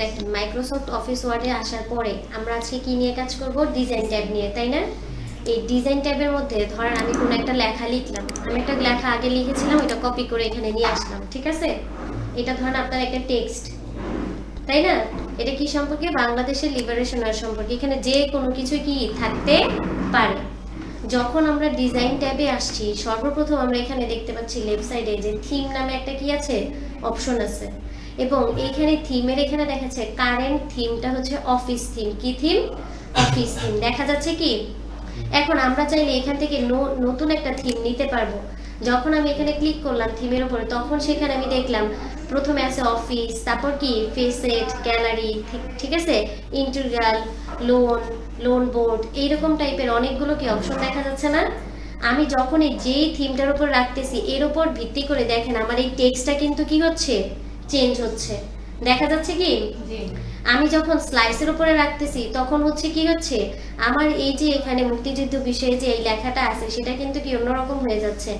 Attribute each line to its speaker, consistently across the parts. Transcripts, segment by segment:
Speaker 1: দেখেন Microsoft office ওয়ার্ডে আসার পরে আমরা আজকে কি নিয়ে কাজ করব, ডিজাইন ট্যাব নিয়ে, তাই না? এই ডিজাইন ট্যাবের মধ্যে ধরেন আমি কোনো একটা লেখা লিখলাম, আমি একটা লেখা আগে লিখেছিলাম, ওটা কপি করে এখানে নিয়ে আসলাম, ঠিক আছে? এটা ধরেন আপনার একটা টেক্সট, তাই না? এটা কি সম্পর্কে, বাংলাদেশের লিবারেশন আর সম্পর্কে। এখানে যে কোনো কিছু কি থাকতে পারে। যখন আমরা ডিজাইন ট্যাবে আসছি, সর্বপ্রথম আমরা এখানে দেখতে পাচ্ছি লেফট সাইডে যে থিম নামে একটা কি আছে, অপশন আছে। এবং এইখানে থিমের এখানে দেখাচ্ছে কারেন্ট থিমটা হচ্ছে অফিস থিম। কি থিম? Office theme. দেখা যাচ্ছে কি? এখন আমরা চাইলে এখান থেকে নতুন একটা থিম নিতে পারবো। যখন আমি এখানে ক্লিক করলাম থিমের উপরে, তখন সেখানে আমি দেখলাম প্রথমে আছে অফিস, তারপর কি ফেসেট, গ্যালারি, ঠিক আছে, ইন্টিগ্রাল, লোন বোর্ড, এইরকম টাইপের অনেকগুলো কি অপশন দেখা যাচ্ছে না? আমি যখন এই যেই থিমটার উপর রাখতেছি এর উপর ভিত্তি করে দেখেন আমার এই টেক্সটটা কিন্তু কি হচ্ছে, চেঞ্জ হচ্ছে। দেখা যাচ্ছে কি? আমি যখন স্লাইসের উপরে রাখতেছি তখন হচ্ছে কি হচ্ছে, আমার এই যে এখানে মুক্তিযুদ্ধ বিষয়ে যে এই লেখাটা আছে সেটা কিন্তু কি অন্যরকম হয়ে যাচ্ছে।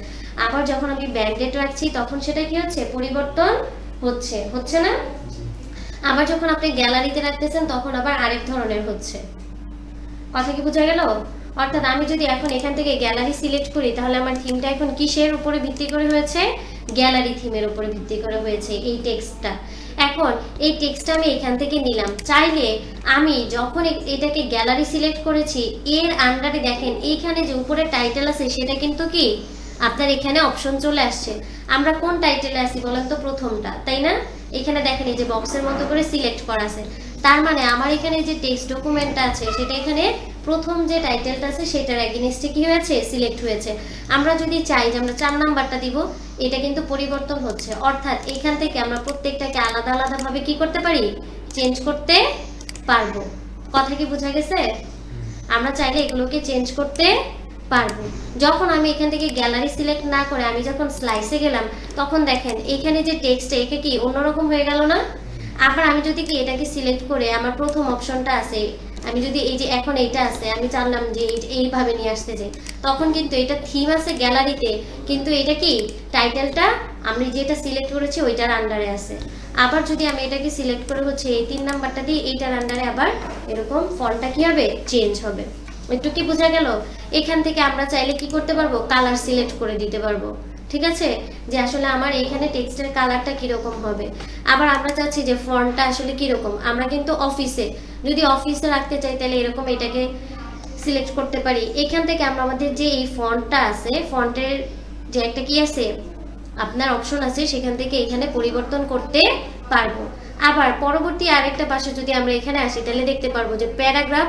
Speaker 1: আবার যখন আমি ব্যান্ডেড রাখছি তখন সেটা কি হচ্ছে, পরিবর্তন হচ্ছে না? আবার যখন আপনি গ্যালারিতে রাখতেছেন তখন আবার আরেক ধরনের হচ্ছে। কথা কি বোঝা গেল? অর্থাৎ আমি যদি এখন এখান থেকে গ্যালারি সিলেক্ট করি তাহলে আমার থিমটা এখন কিসের উপরে ভিত্তি করে হয়েছে, গ্যালারি থিমের উপরে ভিত্তি করে হয়েছে এই টেক্সটটা। এখন এই টেক্সটটা আমি এখান থেকে নিলাম, চাইলে আমি যখন এটাকে গ্যালারি সিলেক্ট করেছি এর আন্ডারে দেখেন এইখানে যে উপরে টাইটেল আছে সেটা কিন্তু কি আপনার এখানে অপশন চলে আসছে। আমরা কোন টাইটেলে আছি বলেন তো? প্রথমটা, তাই না? এখানে দেখেন এই যে বক্সের মতো করে সিলেক্ট করা আছে, তার মানে আমার এখানে যে টেক্সট ডকুমেন্টটা আছে সেটা এখানে প্রথম যে টাইটেলটা আছে সেটার এগেইনস্টে কি হয়েছে, সিলেক্ট হয়েছে। আমরা যদি চাই যে আমরা 4 নাম্বারটা দিব, এটা কিন্তু পরিবর্তন হচ্ছে। অর্থাৎ এখান থেকে আমরা প্রত্যেকটাকে আলাদা আলাদা ভাবে কি করতে পারি, চেঞ্জ করতে পারবো। কথা কি বোঝা গেছে? আমরা চাইলে এগুলোকে চেঞ্জ করতে পারবো। যখন আমি এখান থেকে গ্যালারি সিলেক্ট না করে আমি যখন স্লাইসে গেলাম তখন দেখেন এখানে যে টেক্সট এটা কি অন্যরকম হয়ে গেল না? আবার আমি যদি কি এটাকে সিলেক্ট করে আমার প্রথম অপশনটা আছে, আমি যদি এই যে এখন এইটা আছে আমি চাইলাম যে এইভাবে নিয়ে আসতে যাই, তখন কিন্তু এটা থিম আছে গ্যালারিতে, কিন্তু এটা কি টাইটেলটা আমি যেটা সিলেক্ট করেছি ওইটার আন্ডারে আছে। আবার যদি আমি এটাকে সিলেক্ট করে হচ্ছে এই 3 নাম্বারটা দিয়ে এইটার আন্ডারে আবার এরকম ফন্টটা কি হবে, চেঞ্জ হবে। একটু কি বোঝা গেল? এখান থেকে আমরা চাইলে কি করতে পারবো, কালার সিলেক্ট করে দিতে পারবো, ঠিক আছে, যে আসলে আমার এখানে টেক্সটের কালারটা কিরকম হবে। আবার আমরা চাচ্ছি যে ফন্টটা আসলে কিরকম, আমরা কিন্তু অফিসে যদি অফিসে রাখতে চাই তাহলে এরকম এটাকে সিলেক্ট করতে পারি। এখান থেকে আমরা আমাদের যে এই ফন্টটা আছে, ফন্টের যে একটা কি আছে আপনার অপশন আছে, সেখান থেকে এখানে পরিবর্তন করতে পারবো। আবার পরবর্তী আরেকটা পাশে যদি আমরা এখানে আসি তাহলে দেখতে পারবো যে প্যারাগ্রাফ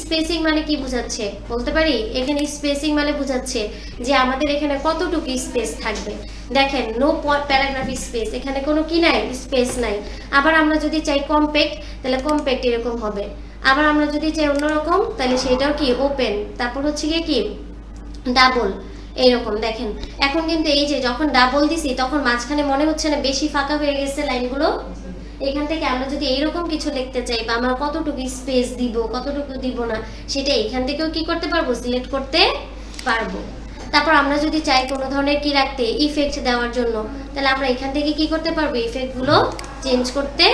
Speaker 1: স্পেসিং মানে কি বোঝাচ্ছে বলতে পারি? এখানে স্পেসিং মানে বোঝাচ্ছে যে আমাদের এখানে কতটুকু স্পেস থাকবে। দেখেন নো প্যারাগ্রাফ স্পেস, এখানে কোনো কি নাই, স্পেস নাই। আবার আমরা যদি চাই কম্প্যাক্ট তাহলে কম্প্যাক্ট এরকম হবে। আবার আমরা যদি চাই অন্যরকম তাহলে সেটাও কি ওপেন, তারপর হচ্ছে গিয়ে কি ডাবল, এইরকম। দেখেন এখন কিন্তু এই যে যখন ডাবল দিছি তখন মাঝখানে মনে হচ্ছে না বেশি ফাঁকা হয়ে গেছে লাইনগুলো? এখান থেকে আমরা যদি এইরকম কিছু লিখতে চাই বা আমরা কতটুকু স্পেস দিব কতটুকু দিব না সেটা এখান থেকেও কি করতে পারবো, সিলেক্ট করতে পারবো। তারপর আমরা যদি চাই কোনো ধরনের কি রাখতে, ইফেক্ট দেওয়ার জন্য, তাহলে আমরা এখান থেকে কি করতে পারবো, ইফেক্টগুলো চেঞ্জ করতে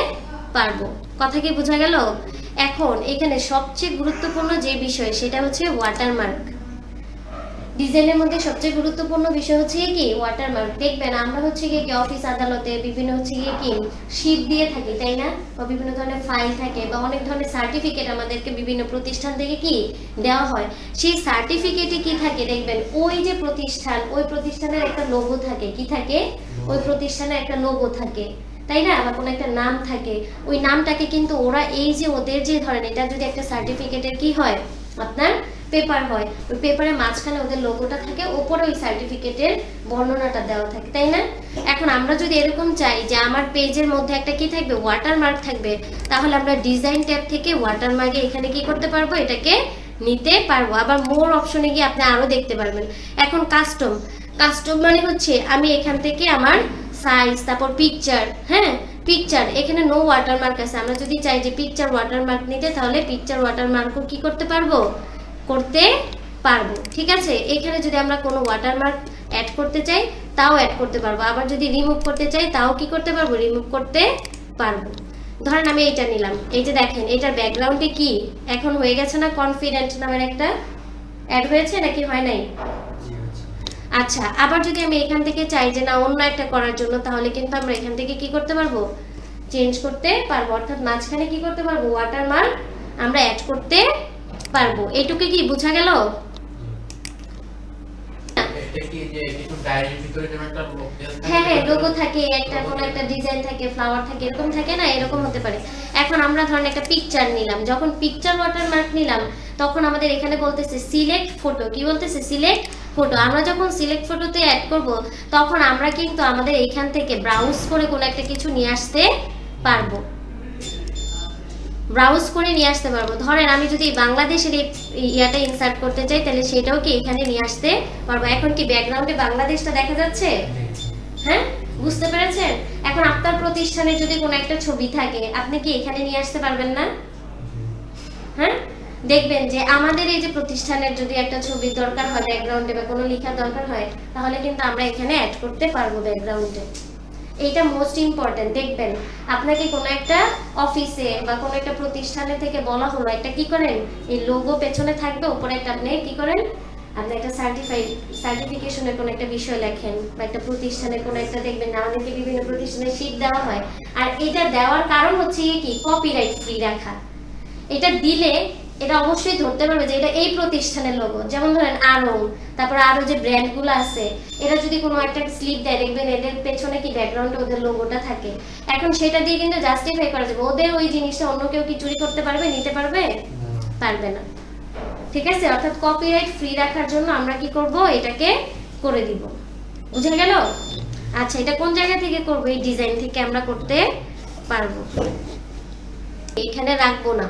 Speaker 1: পারবো। কথা কি বোঝা গেল? এখন এখানে সবচেয়ে গুরুত্বপূর্ণ যে বিষয় সেটা হচ্ছে ওয়াটারমার্ক। ডিজাইনের মধ্যে সবচেয়ে গুরুত্বপূর্ণ বিষয় হচ্ছে কি ওয়াটারমার্ক। দেখবেন আমরা হচ্ছে কি অফিস আদালতে বিভিন্ন হচ্ছে কি শীট দিয়ে থাকি, তাই না? বা বিভিন্ন ধরনের ফাইল থাকে বা অনেক ধরনের সার্টিফিকেট আমাদেরকে বিভিন্ন প্রতিষ্ঠান থেকে কি দেওয়া হয়। সেই সার্টিফিকেটে কি থাকে দেখবেন, ওই যে প্রতিষ্ঠান, ওই প্রতিষ্ঠানের একটা লোগো থাকে। কি থাকে? ওই প্রতিষ্ঠানের একটা লোগো থাকে, তাই না? বা কোনো একটা নাম থাকে। ওই নামটাকে কিন্তু ওরা এই যে ওদের যে ধরেন এটা যদি একটা সার্টিফিকেটের কি হয় আপনার পেপার হয়, ওই পেপারের মাঝখানে ওদের লোগোটা থাকে, উপরে ওই সার্টিফিকেটের বর্ণনাটা দেওয়া থাকে, তাই না? এখন আমরা যদি এরকম চাই যে আমার পেজের মধ্যে একটা কি থাকবে, ওয়াটারমার্ক থাকবে, তাহলে আমরা ডিজাইন ট্যাব থেকে ওয়াটারমার্কে এখানে কি করতে পারবো, এটাকে নিতে পারবো। আবার মোর অপশনে গিয়ে আপনি আরো দেখতে পারবেন। এখন কাস্টম মানে হচ্ছে আমি এখান থেকে আমার সাইজ, তারপর পিকচার, হ্যাঁ পিকচার, এখানে নো ওয়াটারমার্ক আছে। আমরা যদি চাই যে পিকচার ওয়াটারমার্ক নিতে তাহলে পিকচার ওয়াটারমার্কও কি করতে পারবো, করতে পারবো, ঠিক আছে। এখানে যদি আমরা কোনো ওয়াটারমার্ক অ্যাড করতে চাই তাও অ্যাড করতে পারবো। আবার যদি রিমুভ করতে চাই তাও কি করতে পারবো, রিমুভ করতে পারবো। ধরেন আমি এইটা নিলাম, এই যে দেখেন এটার ব্যাকগ্রাউন্ডে কি এখন হয়ে গেছে না, কনফিডেন্ট নামের একটা অ্যাড হয়েছে নাকি হয় নাই? আচ্ছা, আবার যদি আমি এখান থেকে চাই যে না অন্য একটা করার জন্য, তাহলে কিন্তু আমরা এখান থেকে কি করতে পারবো, চেঞ্জ করতে পারবো, অর্থাৎ মাঝখানে কি করতে পারবো, ওয়াটারমার্ক আমরা অ্যাড করতে পারবো। এইটুকু কি বোঝা গেল? হ্যাঁ হ্যাঁ, লোগো থাকে, একটা কোনো একটা ডিজাইন থাকে, ফ্লাওয়ার থাকে, এরকম থাকে না, এরকম হতে পারে। এখন আমরা ধরেন একটা পিকচার নিলাম, যখন পিকচার ওয়াটারমার্ক নিলাম তখন আমাদের এখানে বলতেছে সিলেক্ট ফটো, কি বলতেছে, সিলেক্ট ফটো। আমরা যখন সিলেক্ট ফটোতে অ্যাড করব তখন আমরা কিন্তু আমাদের এইখান থেকে ব্রাউজ করে কোনো একটা কিছু নিয়ে আসতে পারবো, ব্রাউজ করে নিয়ে আসতে পারবো। ধরেন আমি যদি বাংলাদেশের এই ইয়াটা ইনসার্ট করতে চাই তাহলে সেটাও কি এখানে নিয়ে আসতে পারবো। এখন কি ব্যাকগ্রাউন্ডে বাংলাদেশটা দেখা যাচ্ছে? হ্যাঁ, বুঝতে পেরেছেন? এখন আপনার প্রতিষ্ঠানে যদি কোনো একটা ছবি থাকে আপনি কি এখানে নিয়ে আসতে পারবেন না? হ্যাঁ, দেখবেন যে আমাদের এই যে প্রতিষ্ঠানের যদি একটা ছবির দরকার হয় ব্যাকগ্রাউন্ডে বা কোনো লেখার দরকার হয় তাহলে কিন্তু আমরা এখানে অ্যাড করতে পারবো ব্যাকগ্রাউন্ডে। এইটা মোস্ট ইম্পর্টেন্ট। দেখবেন আপনাকে কোনো একটা অফিসে বা কোনো একটা প্রতিষ্ঠানে থেকে বলা হলো একটা কি করেন, এই লোগো পেছনে থাকবে, উপরে একটা আপনি কি করেন, আপনি একটা সার্টিফিকেশনের কোনো একটা বিষয় লেখেন, বা একটা প্রতিষ্ঠানের কোনো একটা, দেখবেন আমাদেরকে বিভিন্ন প্রতিষ্ঠানে শীট দেওয়া হয়, আর এটা দেওয়ার কারণ হচ্ছে কি কপিরাইট ফ্রি রাখা। এটা দিলে এটা অবশ্যই ধরতে পারবে যে এটা এই প্রতিষ্ঠানের লোগো। যেমন ধরেন আরো, তারপর আরো যে ব্র্যান্ডগুলো আছে, এরা যদি কোনো একটা স্লিপ দেয় দেখবেন এদের পেছনে কি ব্যাকগ্রাউন্ডে ওদের লোগোটা থাকে। এখন সেটা দিয়ে কিন্তু জাস্টিফাই করা যাবে ওদের ওই জিনিসটা অন্য কেউ কি চুরি করতে পারবে, নিতে পারবে? পারবে না। ঠিক আছে, অর্থাৎ কপিরাইট ফ্রি রাখার জন্য আমরা কি করব, এটাকে করে দিব। বুঝে গেল? আচ্ছা, এটা কোন জায়গা থেকে করব, এই ডিজাইন থেকে আমরা করতে পারবো। এখানে রাখবো না,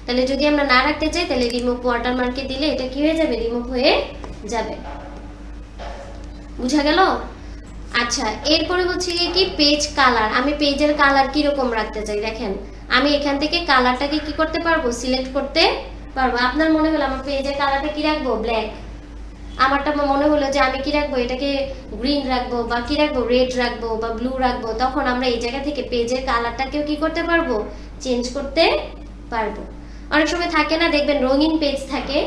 Speaker 1: তাহলে যদি আমরা না রাখতে চাই তাহলে রিমুভ ওয়াটারমার্কে দিলে এটা কি হয়ে যাবে, রিমুভ হয়ে যাবে। বুঝা গেল? আচ্ছা, এরপরে হচ্ছে কি পেজ কালার। আমি পেজের কালার কি রকম রাখতে চাই, দেখেন আমি এখান থেকে কালারটাকে কি করতে পারবো, সিলেক্ট করতে পারবো। আপনার মনে হলো আমার পেজের কালারটা কি রাখবো, ব্ল্যাক, আমারটা মনে হলো যে আমি কি রাখবো, এটাকে গ্রিন রাখবো, বা কি রাখবো, রেড রাখবো, বা ব্লু রাখবো, তখন আমরা এই জায়গা থেকে পেজের কালারটাকেও কি করতে পারবো, চেঞ্জ করতে পারবো। অনেক সময় থাকে না, দেখবেন রঙিন পেজ থাকে,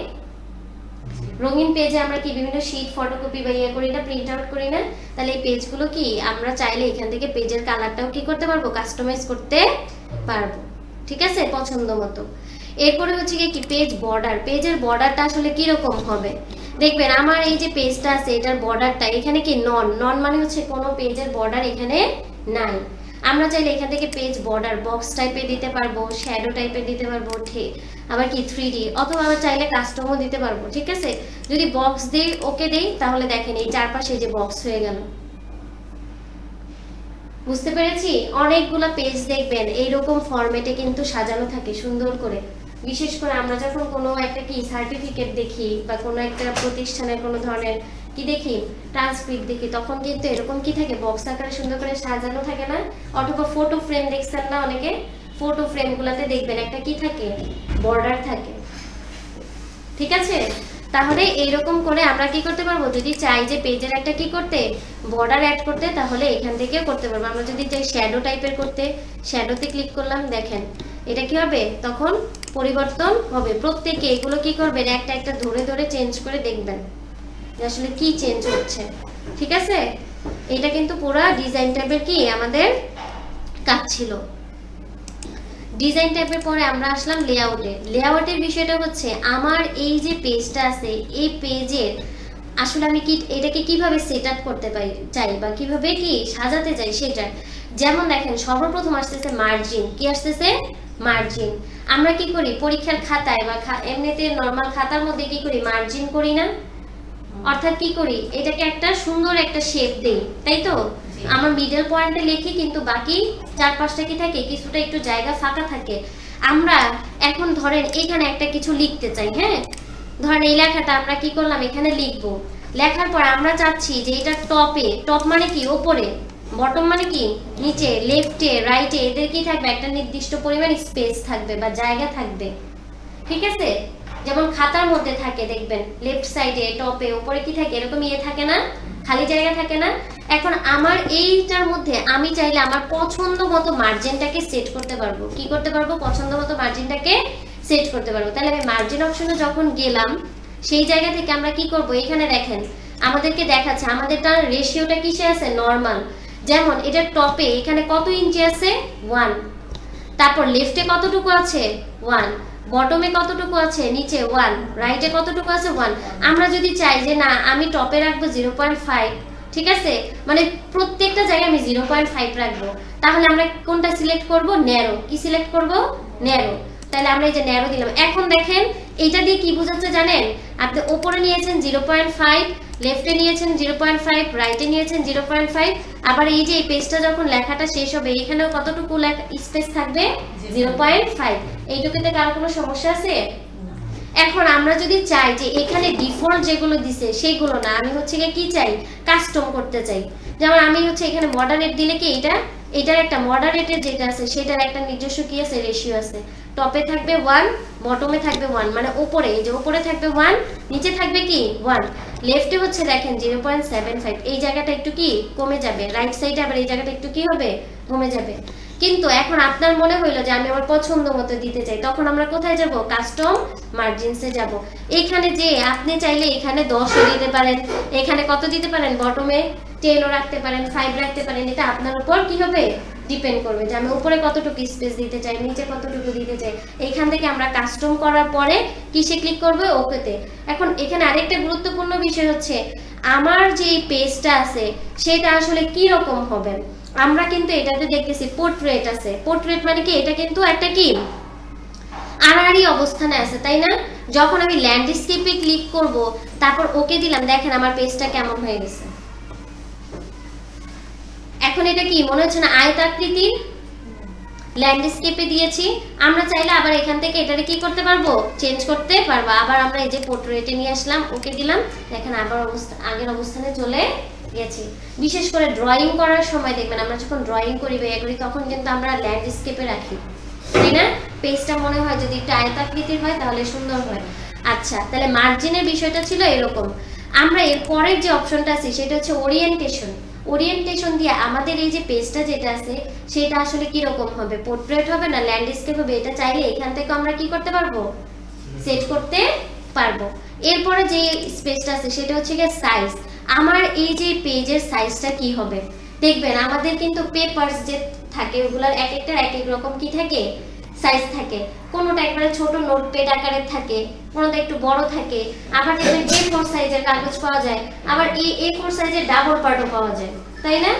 Speaker 1: রঙিন পেজে আমরা কি বিভিন্ন শীট ফটোকপি বা ইয়ে করি না, প্রিন্ট আউট করি না, তাহলে এই পেজগুলো কি আমরা চাইলে এখান থেকে পেজের কালারটাও কি করতে পারবো, কাস্টমাইজ করতে পারবো। ঠিক আছে, পছন্দ মতো। এরপরে হচ্ছে কি পেজ বর্ডার। পেজের বর্ডারটা আসলে কি রকম হবে, দেখবেন আমার এই যে পেজটা আছে এটার বর্ডারটা এখানে কি নন, নন মানে হচ্ছে কোনো পেজের বর্ডার এখানে নাই। আমরা চাইলে এখান থেকে পেজ বর্ডার বক্স টাইপের দিতে পারবো, শ্যাডো টাইপের দিতে পারবো, আবার কি 3D, অথবা আমরা চাইলে কাস্টমও দিতে পারবো। ঠিক আছে, যদি বক্স দেই, ওকে দেই, তাহলে দেখেন এই চারপাশে যে বক্স হয়ে গেল। বুঝতে পেরেছি? অনেকগুলো পেজ দেখবেন এইরকম ফরম্যাটে কিন্তু সাজানো থাকে সুন্দর করে। বিশেষ করে আমরা যখন কোনো একটা কি সার্টিফিকেট দেখি বা কোনো একটা প্রতিষ্ঠানের কোনো ধরনের কি দেখি, ট্রান্সক্রিপ্ট দেখি, তখন কিন্তু এরকম কি থাকে, বক্স আকারে সুন্দর করে সাজানো থাকে না? অথবা ফটো ফ্রেম দেখছেন না অনেকে, ফটো ফ্রেমগুলোতে দেখবেন একটা কি থাকে, বর্ডার থাকে। ঠিক আছে, তাহলে এইরকম করে আমরা কি করতে পারবো, যদি চাই যে পেজের একটা কি করতে, বর্ডার অ্যাড করতে, তাহলে এখান থেকে করতে পারবো। আমরা যদি চাই শ্যাডো টাইপের করতে, শ্যাডোতে ক্লিক করলাম, দেখেন এটা কি হবে, তখন পরিবর্তন হবে। প্রত্যেকে এগুলো কি করবেন, একটা একটা ধরে ধরে চেঞ্জ করে দেখবেন যে আসলে কি চেঞ্জ হচ্ছে। ঠিক আছে, এটা কিন্তু পুরো ডিজাইন ট্যাবের কি আমাদের কাজ ছিল। ডিজাইন ট্যাবের পরে আমরা আসলাম লেআউটে। লেআউটের বিষয়টা হচ্ছে আমার এই যে পেজটা আছে এই পেজের আসলে আমি কি এটাকে কিভাবে সেট আপ করতে চাই বা কিভাবে কি সাজাতে চাই সেটা। যেমন দেখেন সর্বপ্রথম আসতেছে মার্জিন। কি আসতেছে, মার্জিন। আমরা কি করি পরীক্ষার খাতায় বা এমনিতে নরমাল খাতার মধ্যে কি করি, মার্জিন করি না? অর্থাৎ কি করি, এটাকে একটা সুন্দর একটা শেপ দেই, তাই তো? আমার মিডল পয়েন্টে লিখি, কিন্তু বাকি চারপাশটা কি থাকে, কিছুটা একটু জায়গা ফাঁকা থাকে। আমরা এখন ধরেন এখানে একটা কিছু লিখতে চাই, হ্যাঁ, ধরেন এই লেখাটা আমরা কি করলাম, এখানে লিখবো। লেখার পর আমরা চাচ্ছি যে এটা টপে, টপ মানে কি ওপরে, বটম মানে কি নিচে, লেফটে রাইটে এদের কি থাকবে, একটা নির্দিষ্ট পরিমাণ স্পেস থাকবে বা জায়গা থাকবে। ঠিক আছে, যেমন খাতার মধ্যে থাকে দেখবেন লেফট সাইডে টপে ওপরে কি থাকে, এরকম ইয়ে থাকে না, খালি জায়গা থাকে না। এখন আমার এইটার মধ্যে আমি চাইলে আমার পছন্দ মতো মার্জিনটাকে সেট করতে পারবো। কি করতে পারবো? পছন্দ মতো মার্জিনটাকে সেট করতে পারবো। তাহলে আমি মার্জিন অপশনে যখন গেলাম, সেই জায়গা থেকে আমরা কি করব, এখানে দেখেন আমাদেরকে দেখাচ্ছে আমাদেরটা রেশিওটা কিসে আছে, নরমাল। যেমন এটা টপে এখানে কত ইঞ্চি আছে, 1, তারপর লেফটে কতটুকু আছে, 1, বটমে কতটুকু আছে, নিচে 1, রাইটে কতটুকু আছে, 1। আমরা যদি চাই যে না আমি টপে রাখবো 0.5, ঠিক আছে, মানে প্রত্যেকটা জায়গায় আমি 0.5 রাখবো, তাহলে আমরা কোনটা সিলেক্ট করব, ন্যারো। কি সিলেক্ট করব, ন্যারো। তাহলে আমরা এই যে ন্যারো দিলাম। এখন দেখেন এইটা দিয়ে কি বোঝাচ্ছে জানেন, আপনি উপরে নিয়েছেন 0.5, লেফটে নিয়েছেন 0.5, রাইটে নিয়েছেন 0.5, আবার এই যে এই পেজটা যখন লেখাটা শেষ হবে এখানেও কতটুকু স্পেস থাকবে, 0.5। এইটুকুতে কার কোনো সমস্যা আছে? এখন আমরা যদি চাই যে এখানে ডিফল্ট যেগুলো দিছে সেগুলো না, আমি হচ্ছে কি চাই, কাস্টম করতে চাই। যেমন আমি হচ্ছে এখানে মডারেট দিলে কি এটার একটা মডারেটের যেটা আছে সেটার একটা নিজস্ব কি আছে, রেশিও আছে। টপে থাকবে 1, বটমে থাকবে 1, মানে উপরে এই যে উপরে থাকবে 1, নিচে থাকবে কি 1। লেফটে হচ্ছে দেখেন 0.75, এই জায়গাটা একটু কি কমে যাবে, রাইট সাইডে আবার এই জায়গাটা একটু কি হবে, কমে যাবে। কিন্তু এখন আপনার মনে হইলো যে আমি আমার পছন্দ মতো দিতে চাই, তখন আমরা কোথায় যাব, কাস্টম মার্জিনসে যাব। এখানে যে আপনি চাইলে এখানে 10ও দিতে পারেন, এখানে কত দিতে পারেন, বটমে 10ও রাখতে পারেন, 5 রাখতে পারেন। এটা আপনার উপর কি হবে, ডিপেন্ড করবে যে আমি উপরে কতটুকু স্পেস দিতে চাই, নিচে কতটুকু দিতে চাই। এইখান থেকে আমরা কাস্টম করার পরে কিসে ক্লিক করব, ওকেতে। এখন এখানে আরেকটা গুরুত্বপূর্ণ বিষয় হচ্ছে আমার যে পেজটা আছে সেটা আসলে কি রকম হবে। আমরা কিন্তু এটাতে দেখতেছি পোর্ট্রেট আছে। পোর্ট্রেট মানে কি, এটা কিন্তু একটা কি আড়াআড়ি অবস্থানে আছে, তাই না? যখন আমি ল্যান্ডস্কেপে ক্লিক করব, তারপর ওকে দিলাম, দেখেন আমার পেজটা কেমন হয়ে গেছে। এখন এটা কি মনে হচ্ছে না আয়তাকৃতি, ল্যান্ডস্কেপে দিয়েছি। আমরা চাইলে আবার এখান থেকে এটাকে কি করতে পারবো, চেঞ্জ করতে পারবো। আবার আমরা এই যে পোর্ট্রেটে নিয়ে আসলাম, ওকে দিলাম, দেখেন আবার আগের অবস্থানে চলে গেছি। বিশেষ করে ড্রয়িং করার সময় দেখবেন আমরা যখন ড্রয়িং করি বা করি তখন কিন্তু আমরা ল্যান্ডস্কেপে রাখি, তাই না? পেজটা মনে হয় যদি একটু আয়তাকৃতির হয় তাহলে সুন্দর হয়। আচ্ছা, তাহলে মার্জিনের বিষয়টা ছিল এরকম। আমরা এর পরের যে অপশনটা আছে সেটা হচ্ছে ওরিয়েন্টেশন। ওরিয়েন্টেশন দিয়ে আমাদের এই যে পেজটা যেটা আছে সেটা আসলে কি রকম হবে, পোর্ট্রেট হবে না ল্যান্ডস্কেপ হবে, এটা চাইলে এখান থেকে আমরা কি করতে পারবো, সেট করতে পারবো। এরপরে যে স্পেসটা আছে সেটা হচ্ছে গিয়ে সাইজ। আমার এই যে পেজের সাইজটা কি হবে, দেখবেন আমাদের কিন্তু পেপারস যে থাকে ওগুলোর এক একটার এক এক রকম কি থাকে, সাইজ থাকে। কোনোটা একবারে ছোট নোটপ্যাড আকারের থাকে, কোনোটা একটু বড় থাকে, আবার দেখবেন A4 সাইজের কাগজ পাওয়া যায়, আবার এই A4 সাইজের ডাবল পার্টও পাওয়া যায়, তাই না?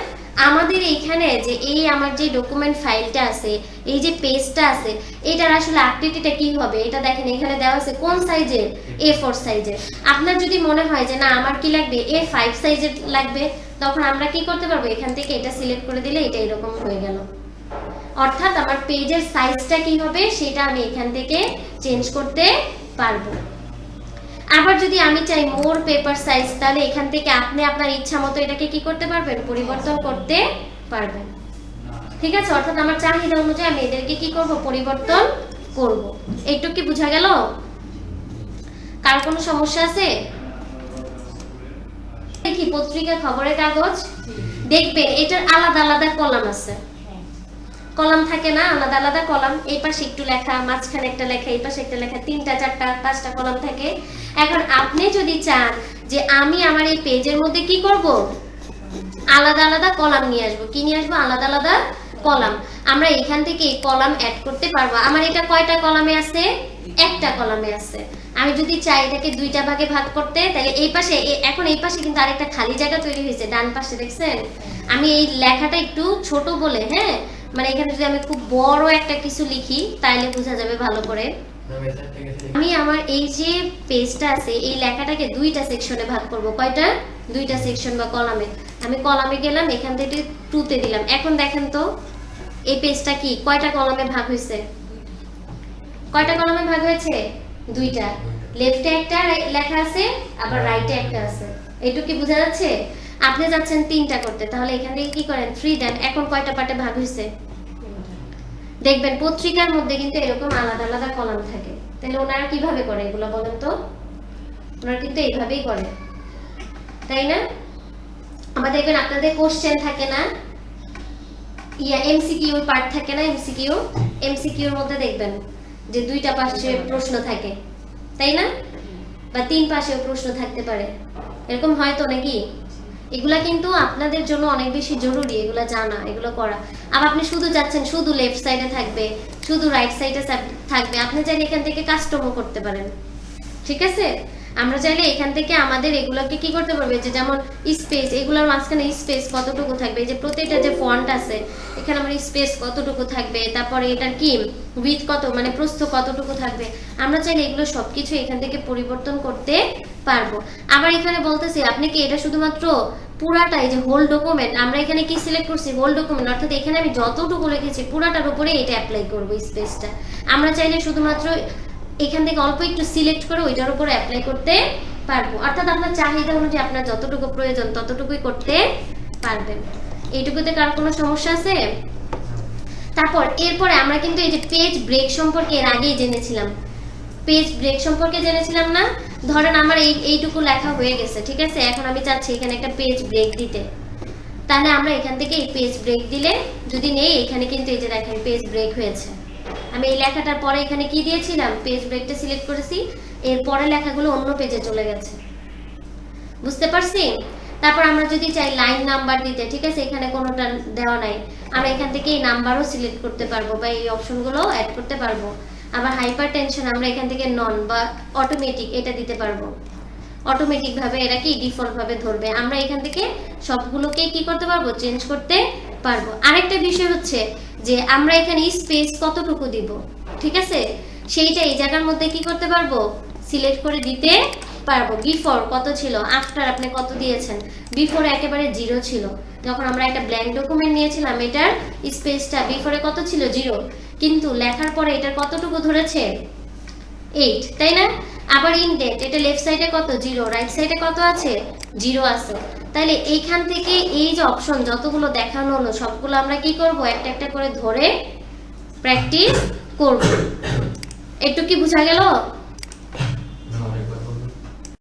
Speaker 1: আমাদের এইখানে যে এই আমার যে ডকুমেন্ট ফাইলটা আছে, এই যে পেজটা আছে, এটার আসলে আকৃতিটা কি হবে, এটা দেখেন এখানে দেওয়া আছে কোন সাইজের, A4 সাইজের। আপনার যদি মনে হয় যে না আমার কি লাগবে, A5 সাইজের লাগবে, তখন আমরা কি করতে পারবো, এখান থেকে এটা সিলেক্ট করে দিলে এটা এরকম হয়ে গেল। অর্থাৎ আমার পেজের সাইজটা কি হবে সেটা আমি এখান থেকে চেঞ্জ করতে পারবো। আবার যদি আমি চাই মোর পেপার সাইজ, তাহলে এখান থেকে আপনি আপনার ইচ্ছা মতো এটাকে কি করতে পারবেন, পরিবর্তন করতে পারবেন। ঠিক আছে? অর্থাৎ আমার চাহিদা অনুযায়ী আমি এদেরকে কি করব, পরিবর্তন করব। এইটুকু কি বোঝা গেল? কার কোনো সমস্যা আছে? দেখি পত্রিকা, খবরের কাগজ দেখবেন এটার আলাদা আলাদা কলাম আছে, কলাম থাকে না, আলাদা আলাদা কলাম। এই পাশে একটু লেখা, মাঝখানে একটা লেখা, এই পাশে একটা লেখা, 3টা 4টা 5টা কলাম থাকে। এখন আপনি যদি চান যে আমি আমার এই পেজের মধ্যে কি করব, আলাদা আলাদা কলাম নিয়ে আসবো, কি নিয়ে আসবো, আলাদা আলাদা কলাম। আমরা এখান থেকে এই কলাম অ্যাড করতে পারবো। আমার এটা কয়টা কলামে আছে, একটা কলামে আছে। আমি যদি চাই এটাকে 2টা ভাগে ভাগ করতে, তাহলে এই পাশে, এখন এই পাশে কিন্তু আরেকটা খালি জায়গা তৈরি হয়েছে ডান পাশে, দেখছেন? আমি এই লেখাটা একটু ছোট বলে, হ্যাঁ, মানে এখানে যদি আমি খুব বড় একটা কিছু লিখি তাহলে বোঝা যাবে ভালো করে। আমি আমার এই যে পেজটা আছে এই লেখাটাকে 2টা সেকশনে ভাগ করব। কয়টা? 2টা সেকশন বা কলামে। আমি কলামে গেলাম, এখান থেকে 2তে দিলাম। এখন দেখেন তো এই পেজটা কি কয়টা কলামে ভাগ হয়েছে, কয়টা কলামে ভাগ হয়েছে, 2টা। লেফটে একটা লেখা আছে, আবার রাইটে একটা আছে। এইটুকু কি বোঝা যাচ্ছে? আপনি যাচ্ছেন 3টা করতে, তাহলে এখান থেকে কি করেন, 3 দেন। এখন কয়টা পার্টে ভাগ হয়েছে, দেখবেন পত্রিকার মধ্যে কিন্তু এরকম আলাদা আলাদা কলাম থাকে। তাহলে ওনারা কিভাবে করে এগুলো বলেন তো? ওনারা কিন্তু এইভাবেই করে, তাই না? আবার দেখবেন আপনাদের কোশ্চেন থাকে না, এমসিকিউ পার্ট থাকে না, এমসিকিউর মধ্যে দেখবেন যে দুইটা পাশে প্রশ্ন থাকে, তাই না? বা তিন পাশেও প্রশ্ন থাকতে পারে, এরকম হয় তো নাকি? এগুলা কিন্তু আপনাদের জন্য অনেক বেশি জরুরি, এগুলা জানা, এগুলো করা। আর আপনি শুধু যাচ্ছেন শুধু লেফট সাইডে থাকবে, শুধু রাইট সাইডে থাকবে, আপনি চাইলে এখান থেকে কাস্টমও করতে পারেন, ঠিক আছে? আমরা চাইলে এখান থেকে আমাদের এগুলোকে কি করতে পারবে, যে যেমন স্পেস, এগুলোর মাঝখানে স্পেস কতটুকু থাকবে, এই যে প্রত্যেকটা যে ফন্ট আছে এখানে আমার স্পেস কতটুকু থাকবে, তারপরে এটার কি উইথ কত, মানে প্রস্থ কতটুকু থাকবে, আমরা চাইলে এগুলো সবকিছু এখান থেকে পরিবর্তন করতে পারবো। আবার এখানে বলতেছি আপনি কি এটা শুধুমাত্র পুরাটাই যে হোল ডকুমেন্ট, আমরা এখানে কি সিলেক্ট করছি হোল ডকুমেন্ট, অর্থাৎ এখানে আমি যতটুকু লিখেছি পুরাটার উপরে এটা অ্যাপ্লাই করব স্পেসটা। আমরা চাইলে শুধুমাত্র এখান থেকে অল্প একটু সিলেক্ট করে ওইটার উপরে অ্যাপ্লাই করতে পারবো, অর্থাৎ আপনার চাহিদা অনুযায়ী আপনার যতটুকু প্রয়োজন ততটুকুই করতে পারবেন। এইটুকুতে কার কোনো সমস্যা আছে? তারপর এরপরে আমরা কিন্তু এই যে পেজ ব্রেক সম্পর্কে এর আগেই জেনেছিলাম, পেজ ব্রেক সম্পর্কে জেনেছিলাম না? ধরেন আমার এইটুকু লেখা হয়ে গেছে, ঠিক আছে, এখন আমি চাচ্ছি এখানে একটা পেজ ব্রেক দিতে, তাহলে আমরা এখান থেকে এই পেজ ব্রেক দিলে যদি নেই, এখানে কিন্তু এই যে দেখেন পেজ ব্রেক হয়েছে। আমি এই লেখাটার পরে এখানে কি দিয়েছিলাম, পেজ ব্রেকটা সিলেক্ট করেছি, এর পরে লেখাগুলো অন্য পেজে চলে গেছে, বুঝতে পারছি? তারপর আমরা যদি চাই লাইন নাম্বার দিতে, ঠিক আছে, এখানে কোনোটা দেওয়া নাই, আমরা এখান থেকে এই নাম্বারও সিলেক্ট করতে পারবো বা এই অপশনগুলো অ্যাড করতে পারবো। আবার হাইপার টেনশন আমরা এখান থেকে নন বা অটোমেটিক এটা দিতে পারবো, অটোমেটিক ভাবে এরা কি ডিফল্ট ভাবে ধরবে, আমরা এখান থেকে সবগুলোকে কি করতে পারবো, চেঞ্জ করতে পারবো। আরেকটা বিষয় হচ্ছে যে আমরা এখানে স্পেস কতটুকু দিব, ঠিক আছে, সেইটা এই জায়গার মধ্যে কি করতে পারবো, সিলেক্ট করে দিতে পারবো। বিফোর কত ছিল, আফটার আপনি কত দিয়েছেন, বিফোর একেবারে 0 ছিল, যখন আমরা একটা ব্ল্যাঙ্ক ডকুমেন্ট নিয়েছিলাম এটার স্পেসটা বিফোরে কত ছিল, 0, কিন্তু লেখার পরে এটার কতটুকু ধরেছে, 8, তাই না? আবার ইনডেট, এটা লেফট সাইডে কত, 0, রাইট সাইডে কত আছে, 0 আছে। তাহলে এইখান থেকে এই যে অপশন যতগুলো দেখানো হলো সবগুলো আমরা কি করব, একটা একটা করে ধরে প্র্যাকটিস করব। একটু কি বোঝা গেল?